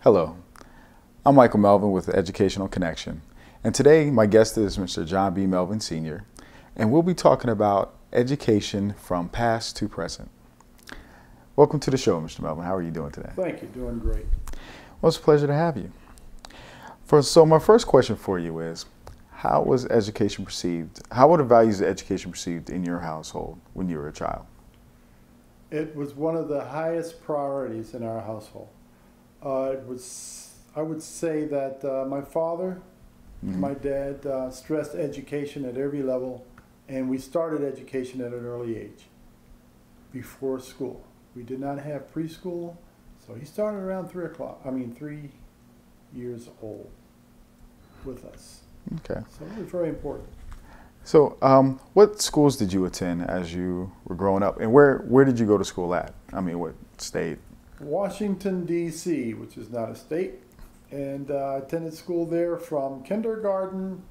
Hello, I'm Michael Melvin with the Educational Connection, and today my guest is Mr. John B. Melvin Sr., and we'll be talking about education from past to present. Welcome to the show, Mr. Melvin. How are you doing today? Thank you. Doing great. Well, it's a pleasure to have you. So my first question for you is, how was education perceived? How were the values of education perceived in your household when you were a child? It was one of the highest priorities in our household. I would say that my father, my dad stressed education at every level, and we started education at an early age, before school. We did not have preschool, so he started around 3 years old with us. Okay. So it was very important. So what schools did you attend as you were growing up, and where did you go to school at? I mean, what state? Washington, D.C., which is not a state, and I attended school there from kindergarten,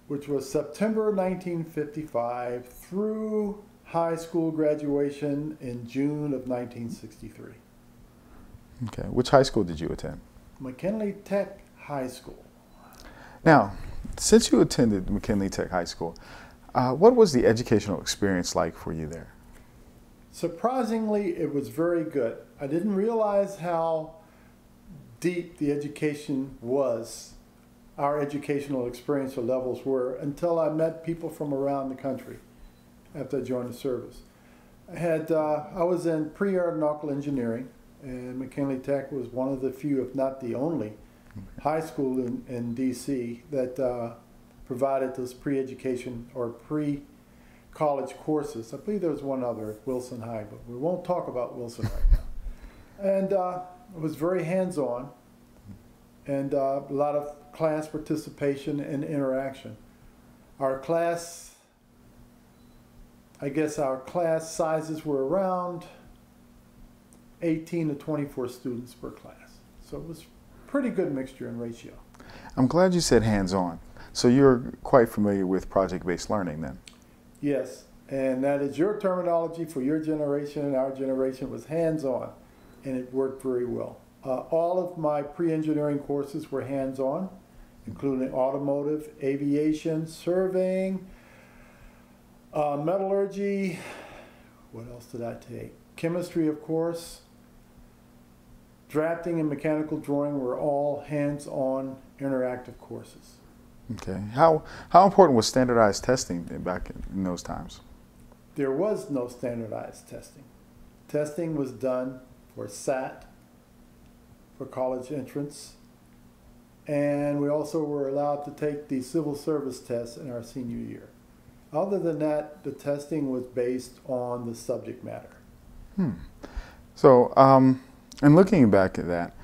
which was September 1955, through high school graduation in June of 1963. Okay. Which high school did you attend? McKinley Tech High School. Now, since you attended McKinley Tech High School, what was the educational experience like for you there? Surprisingly, it was very good. I didn't realize how deep the education was, our educational experience or levels were, until I met people from around the country after I joined the service. I was in pre-aeronautical engineering, and McKinley Tech was one of the few, if not the only, high school in D.C. that provided those pre-education or pre-college courses. I believe there was one other at Wilson High, but we won't talk about Wilson right now. And it was very hands-on, and a lot of class participation and interaction. Our class sizes were around 18 to 24 students per class. So it was pretty good mixture and ratio. I'm glad you said hands-on. So you're quite familiar with project-based learning then? Yes, and that is your terminology for your generation, and our generation was hands-on, and it worked very well. All of my pre-engineering courses were hands-on, including automotive, aviation, surveying, metallurgy. What else did I take? Chemistry, of course. Drafting and mechanical drawing were all hands-on interactive courses. Okay. How important was standardized testing back in those times? There was no standardized testing. Testing was done for SAT, for college entrance, and we also were allowed to take the civil service test in our senior year. Other than that, the testing was based on the subject matter. So, and looking back at that,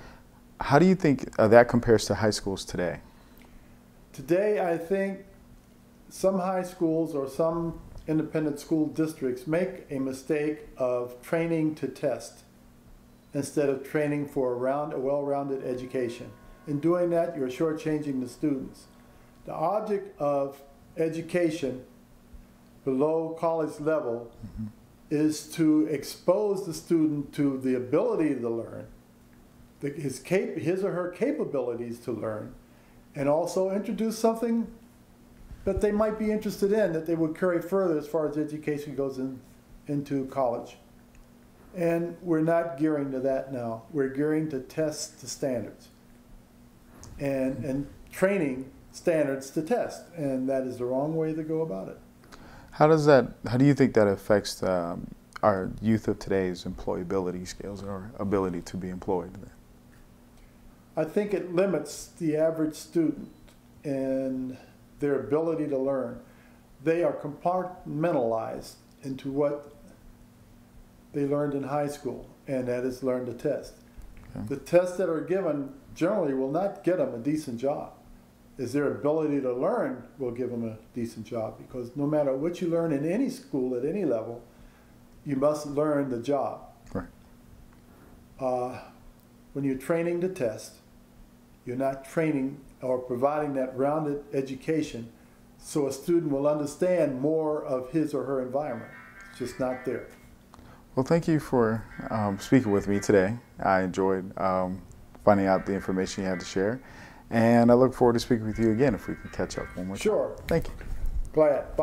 how do you think that compares to high schools today? Today, I think some high schools or some independent school districts make a mistake of training to test instead of training for a well-rounded education. In doing that, you're shortchanging the students. The object of education below college level is to expose the student to the ability to learn, his or her capabilities to learn, and also introduce something that they might be interested in that they would carry further as far as education goes into college. And we're not gearing to that now. We're gearing to test to standards and training standards to test, and that is the wrong way to go about it. How do you think that affects our youth of today's employability skills or ability to be employed? I think it limits the average student in their ability to learn. They are compartmentalized into what they learned in high school, and that is learn to test. Okay. The tests that are given generally will not get them a decent job. Is their ability to learn will give them a decent job, because no matter what you learn in any school at any level, you must learn the job. Right. When you're training to test, you're not training or providing that rounded education so a student will understand more of his or her environment. It's just not there. Well, thank you for speaking with me today. I enjoyed finding out the information you had to share. And I look forward to speaking with you again if we can catch up one more time. Sure. Thank you. Glad. Bye.